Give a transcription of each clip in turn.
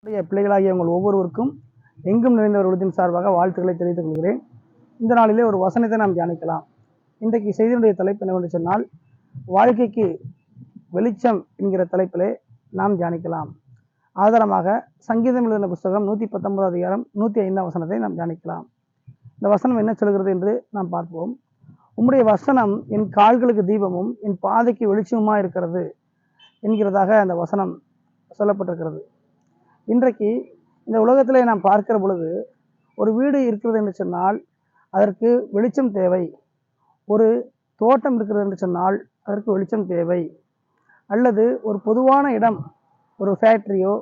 பிள்ளைகளாகிய உங்கள் ஒவ்வொருவருக்கும் எங்கும் நிறைந்தவர் விடுதின் சார்பாக வாழ்த்துக்களை தெரிவித்துக் கொள்கிறேன். இந்த நாளிலே ஒரு வசனத்தை நாம் தியானிக்கலாம். இன்றைக்கு செய்தியினுடைய தலைப்பு என்னவென்று சொன்னால், வாழ்க்கைக்கு வெளிச்சம் என்கிற தலைப்பிலே நாம் தியானிக்கலாம். ஆதாரமாக சங்கீதம் எழுதின புஸ்தகம் 119 அதிகாரம் 105 வசனத்தை நாம் தியானிக்கலாம். இந்த வசனம் என்ன சொல்கிறது என்று நாம் பார்ப்போம். உம்முடைய வசனம் என் கால்களுக்கு தீபமும் என் பாதைக்கு வெளிச்சமுமா இருக்கிறது என்கிறதாக அந்த வசனம் சொல்லப்பட்டிருக்கிறது. இன்றைக்கு இந்த உலகத்தில் நாம் பார்க்கிற பொழுது ஒரு வீடு இருக்கிறது என்று சொன்னால் அதற்கு வெளிச்சம் தேவை. ஒரு தோட்டம் இருக்கிறது என்று சொன்னால் அதற்கு வெளிச்சம் தேவை. அல்லது ஒரு பொதுவான இடம், ஒரு ஃபேக்ட்ரியோ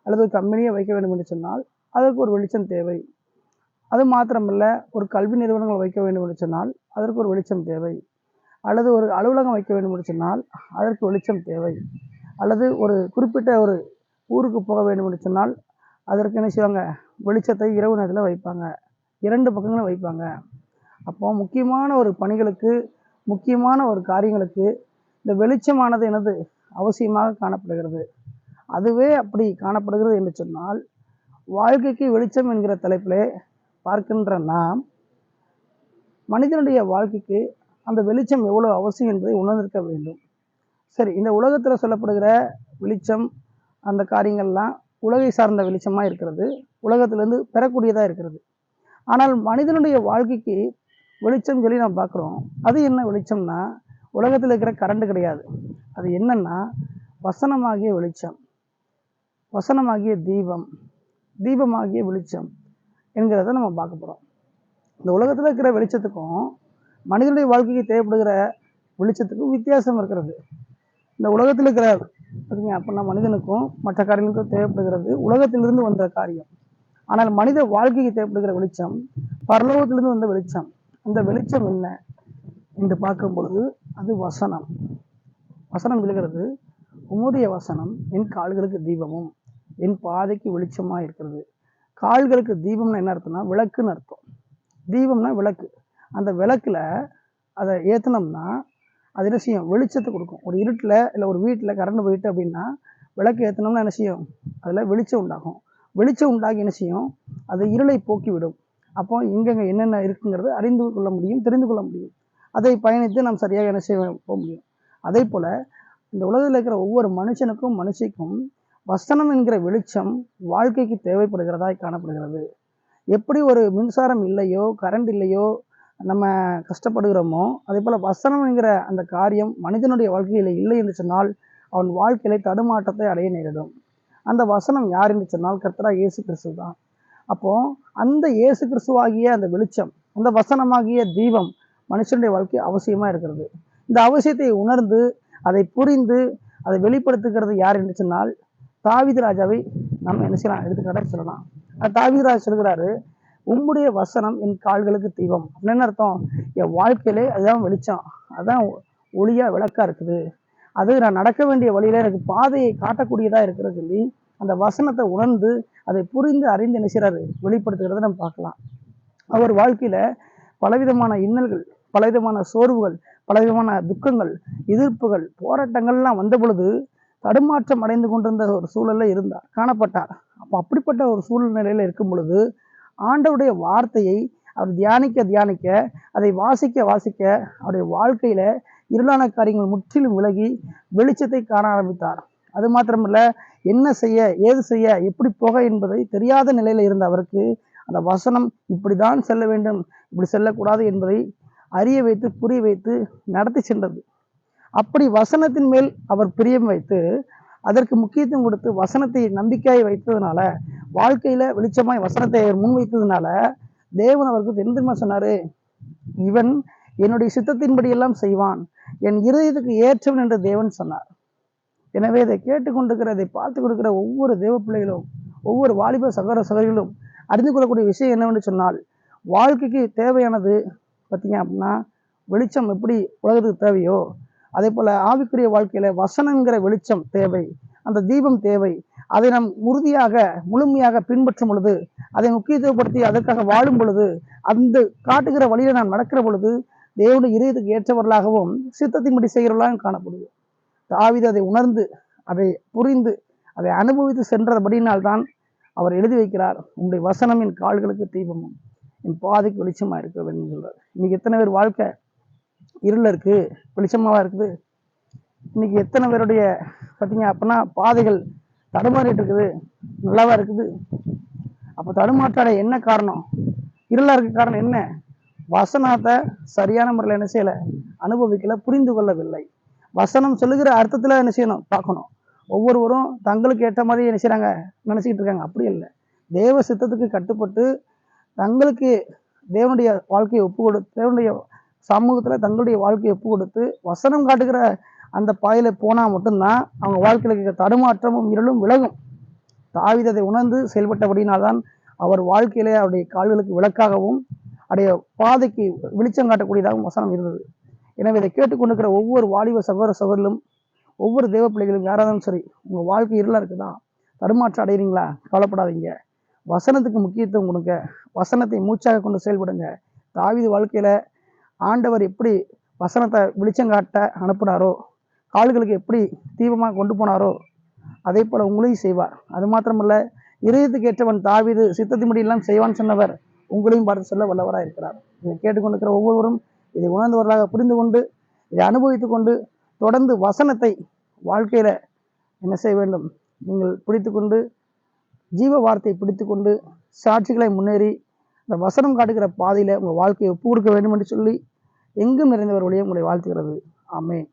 அல்லது ஒரு கம்பெனியோ வைக்க வேண்டும் என்று சொன்னால் அதற்கு ஒரு வெளிச்சம் தேவை. அது மாத்திரமல்ல, ஒரு கல்வி நிறுவனங்கள் வைக்க வேண்டும் என்று சொன்னால் அதற்கு ஒரு வெளிச்சம் தேவை. அல்லது ஒரு அலுவலகம் வைக்க வேண்டும் என்று சொன்னால் அதற்கு வெளிச்சம் தேவை. அல்லது ஒரு குறிப்பிட்ட ஒரு ஊருக்கு போக வேண்டும் என்று சொன்னால் அதற்கு என்ன செய்வாங்க, வெளிச்சத்தை இரவு நேரத்தில் வைப்பாங்க, 2 பக்கங்களும் வைப்பாங்க. அப்போ முக்கியமான ஒரு பணிகளுக்கு, முக்கியமான ஒரு காரியங்களுக்கு இந்த வெளிச்சமானது எனது அவசியமாக காணப்படுகிறது. அதுவே அப்படி காணப்படுகிறது என்று சொன்னால், வாழ்க்கைக்கு வெளிச்சம் என்கிற தலைப்பிலே பார்க்கின்ற நாம் மனிதனுடைய வாழ்க்கைக்கு அந்த வெளிச்சம் எவ்வளோ அவசியம் என்பதை உணர்ந்திருக்க வேண்டும். சரி, இந்த உலகத்தில் சொல்லப்படுகிற வெளிச்சம், அந்த காரியங்கள்லாம் உலகை சார்ந்த வெளிச்சமாக இருக்கிறது, உலகத்திலேருந்து பெறக்கூடியதாக இருக்கிறது. ஆனால் மனிதனுடைய வாழ்க்கைக்கு வெளிச்சம் சொல்லி நாம் பார்க்குறோம். அது என்ன வெளிச்சம்னா, உலகத்தில் இருக்கிற கரண்ட் கிடையாது. அது என்னன்னா வசனமாகிய வெளிச்சம், வசனமாகிய தீபம், தீபமாகிய வெளிச்சம் என்கிறத நம்ம பார்க்க போகிறோம். இந்த உலகத்தில் இருக்கிற வெளிச்சத்துக்கும் மனிதனுடைய வாழ்க்கைக்கு தேவைப்படுகிற வெளிச்சத்துக்கும் வித்தியாசம் இருக்கிறது. இந்த உலகத்தில் இருக்கிற பார்த்தீங்க அப்படின்னா மனிதனுக்கும் மற்ற காரியங்களுக்கும் தேவைப்படுகிறது உலகத்திலிருந்து வந்த காரியம். ஆனால் மனித வாழ்க்கைக்கு தேவைப்படுகிற வெளிச்சம் பரலோகத்திலிருந்து வந்த வெளிச்சம். அந்த வெளிச்சம் என்ன என்று பார்க்கும் பொழுது அது வசனம். வசனம் விழுகிறது, உம்முடைய வசனம் என் கால்களுக்கு தீபமும் என் பாதைக்கு வெளிச்சமாக இருக்கிறது. கால்களுக்கு தீபம்னு என்ன அர்த்தம்னா விளக்குன்னு அர்த்தம். தீபம்னா விளக்கு. அந்த விளக்கில் அதை ஏற்றினோம்னா அது என்ன செய்யும், வெளிச்சத்தை கொடுக்கும். ஒரு இருட்டில் இல்லை ஒரு வீட்டில் கரண்ட் போயிட்டு அப்படின்னா விளக்கு ஏற்றினோம்னா என்ன செய்யும், அதில் வெளிச்சம் உண்டாகும். வெளிச்சம் உண்டாகி என்ன செய்யும், அது இருளை போக்கிவிடும். அப்போ எங்கெங்கே என்னென்ன இருக்குங்கிறது அறிந்து கொள்ள முடியும், தெரிந்து கொள்ள முடியும். அதை பயணித்து நாம் சரியாக என்ன செய்ய போக முடியும். அதே போல் இந்த உலகத்தில் இருக்கிற ஒவ்வொரு மனுஷனுக்கும் மனுஷிக்கும் வசனம் என்கிற வெளிச்சம் வாழ்க்கைக்கு தேவைப்படுகிறதாய் காணப்படுகிறது. எப்படி ஒரு மின்சாரம் இல்லையோ, கரண்ட் இல்லையோ, நம்ம கஷ்டப்படுகிறோமோ, அதே போல் வசனம் என்கிற அந்த காரியம் மனிதனுடைய வாழ்க்கையில் இல்லை என்று சொன்னால் அவன் வாழ்க்கையில தடுமாற்றத்தை அடைய நேரிடும். அந்த வசனம் யார் என்று சொன்னால் கர்த்தராகிய இயேசு கிறிஸ்து தான். அப்போ அந்த இயேசு கிறிஸ்துவாகிய அந்த வெளிச்சம், அந்த வசனமாகிய தீபம் மனுஷனுடைய வாழ்க்கை அவசியமாக இருக்கிறது. இந்த அவசியத்தை உணர்ந்து அதை புரிந்து அதை வெளிப்படுத்துகிறது யார் என்று சொன்னால் தாவீது ராஜாவை நம்ம என்ன செய்யலாம், எடுத்துக்காட்டாக சொல்லலாம். தாவீது ராஜா சொல்கிறாரு, உம்முடைய வசனம் என் கால்களுக்கு தீபம். என்ன அர்த்தம், என் வாழ்க்கையிலே அதுதான் வெளிச்சம், அதுதான் ஒளியா விளக்கா இருக்குது, அது நான் நடக்க வேண்டிய வழியில எனக்கு பாதையை காட்டக்கூடியதா இருக்கிறது சொல்லி அந்த வசனத்தை உணர்ந்து அதை புரிந்து அறிந்து என்ன செய்றாரு, வெளிப்படுத்துகிறத நம்ம பார்க்கலாம். அவர் வாழ்க்கையில பலவிதமான இன்னல்கள், பலவிதமான சோர்வுகள், பலவிதமான துக்கங்கள், எதிர்ப்புகள், போராட்டங்கள்லாம் வந்த பொழுது தடுமாற்றம் அடைந்து கொண்டிருந்த ஒரு சூழல்ல இருந்தார், காணப்பட்டார். அப்போ அப்படிப்பட்ட ஒரு சூழ்நிலையில இருக்கும் பொழுது ஆண்டவருடைய வார்த்தையை அவர் தியானிக்க தியானிக்க, அதை வாசிக்க வாசிக்க அவருடைய வாழ்க்கையில இருளான காரியங்கள் முற்றிலும் விலகி வெளிச்சத்தை காண ஆரம்பித்தார். அது மாத்திரமல்ல, என்ன செய்ய, ஏது செய்ய, எப்படி போக என்பதை தெரியாத நிலையில இருந்த அவருக்கு அந்த வசனம் இப்படிதான் செல்ல வேண்டும், இப்படி செல்லக்கூடாது என்பதை அறிய வைத்து புரிய வைத்து நடத்தி சென்றது. அப்படி வசனத்தின் மேல் அவர் பிரியம் வைத்து அதற்கு முக்கியத்துவம் கொடுத்து வசனத்தை நம்பிக்கையை வைத்ததுனால, வாழ்க்கையில வெளிச்சமாய் வசனத்தை அவர் முன்வைத்ததுனால தேவன் அவருக்கு தெரிந்துமா சொன்னாரு, இவன் என்னுடைய சித்தத்தின்படி எல்லாம் செய்வான், என் இருதயத்துக்கு ஏற்றவன் என்று தேவன் சொன்னார். எனவே இதை கேட்டுக்கொண்டிருக்கிற, இதை பார்த்து கொடுக்கிற ஒவ்வொரு தேவ பிள்ளைகளும், ஒவ்வொரு வாலிப சகோதர சகோதரிகளும் அறிந்து கொள்ளக்கூடிய விஷயம் என்னவென்று சொன்னால், வாழ்க்கைக்கு தேவையானது பார்த்தீங்க அப்படின்னா வெளிச்சம் எப்படி உலகத்துக்கு தேவையோ அதே போல் ஆவிக்குரிய வாழ்க்கையில வசனங்கிற வெளிச்சம் தேவை, அந்த தீபம் தேவை. அதை நாம் உறுதியாக முழுமையாக பின்பற்றும் பொழுது, அதை முக்கியத்துவப்படுத்தி அதற்காக வாழும் பொழுது, அந்த காட்டுகிற வழியில நாம் நடக்கிற பொழுது தேவனுடைய இதயத்துக்கு ஏற்றவர்களாகவும் சித்தத்தின்படி செய்கிறவர்களாகவும் காணப்படுவோம். தாவீது அதை உணர்ந்து, அதை புரிந்து, அதை அனுபவித்து சென்றபடியினால்தான் அவர் எழுதி வைக்கிறார், உங்களுடைய வசனம் என் கால்களுக்கு தீபமும் என் பாதைக்கு வெளிச்சமா இருக்க வேண்டும் சொல்றார். இன்னைக்கு எத்தனை பேர் வாழ்க்கை இருள இருக்கு, வெளிச்சமாவா இருக்குது? இன்னைக்கு எத்தனை பேருடைய பார்த்தீங்க அப்படின்னா பாதைகள் தடுமாறிட்டு இருக்குது, நல்லாவா இருக்குது? அப்போ தடுமாற்றாட என்ன காரணம்? இருளா இருக்க காரணம் என்ன? வசனத்தை சரியான முறையில் என்ன செய்யலை, அனுபவிக்கல, புரிந்து கொள்ளவில்லை. வசனம் சொல்லுகிற அர்த்தத்தில் என்ன செய்யணும், பார்க்கணும். ஒவ்வொருவரும் தங்களுக்கு ஏற்ற மாதிரி என்ன செய்கிறாங்க, நினச்சிக்கிட்டு இருக்காங்க. அப்படி இல்லை, தேவ சித்தத்துக்கு கட்டுப்பட்டு தங்களுக்கு தேவனுடைய வாழ்க்கையை ஒப்பு கொடுத்து, தேவனுடைய சமூகத்தில் தங்களுடைய வாழ்க்கையை ஒப்பு கொடுத்து வசனம் காட்டுகிற அந்த பாதையில் போனால் மட்டும்தான் அவங்க வாழ்க்கையில் இருக்கிற தடுமாற்றமும் இருளும் விலகும். தாவீது அதை உணர்ந்து செயல்பட்டபடினால்தான் அவர் வாழ்க்கையிலே அவருடைய கால்களுக்கு விளக்காகவும் அவருடைய பாதைக்கு வெளிச்சம் காட்டக்கூடியதாகவும் வசனம் இருந்தது. எனவே இதை கேட்டுக்கொண்டிருக்கிற ஒவ்வொரு வாலிப சகோதர சகோதரிலும், ஒவ்வொரு தேவ பிள்ளைகளும் யாராலும் சரி, உங்கள் வாழ்க்கை இருளாக இருக்குதா, தடுமாற்றம் அடைகிறீங்களா, கவலைப்படாதீங்க. வசனத்துக்கு முக்கியத்துவம் கொடுங்க, வசனத்தை மூச்சாக கொண்டு செயல்படுங்க. தாவீது வாழ்க்கையில் ஆண்டவர் எப்படி வசனத்தை வெளிச்சம் காட்ட அனுப்புனாரோ, கால்களுக்கு எப்படி தீபமாக கொண்டு போனாரோ, அதே போல் உங்களையும் செய்வார். அது மாத்திரமல்ல, இதயத்துக்கு ஏற்றவன் தாவீது சித்தத்தின்படியெல்லாம் செய்வான்னு சொன்னவர் உங்களையும் பார்த்து சொல்ல வல்லவராக இருக்கிறார். இதை கேட்டுக்கொண்டிருக்கிற ஒவ்வொருவரும் இதை உணர்ந்தவர்களாக புரிந்து கொண்டு, இதை அனுபவித்து கொண்டு, தொடர்ந்து வசனத்தை வாழ்க்கையில் என்ன செய்ய வேண்டும், நீங்கள் பிடித்து கொண்டு, ஜீவ வார்த்தையை பிடித்து கொண்டு சாட்சிகளை முன்னேறி இந்த வசனம் காட்டுகிற பாதையில் உங்கள் வாழ்க்கையை ஒப்பு கொடுக்க வேண்டும் என்று சொல்லி எங்கும் நிறைந்தவர் வழியே உங்களை வாழ்த்துகிறது. ஆமென்.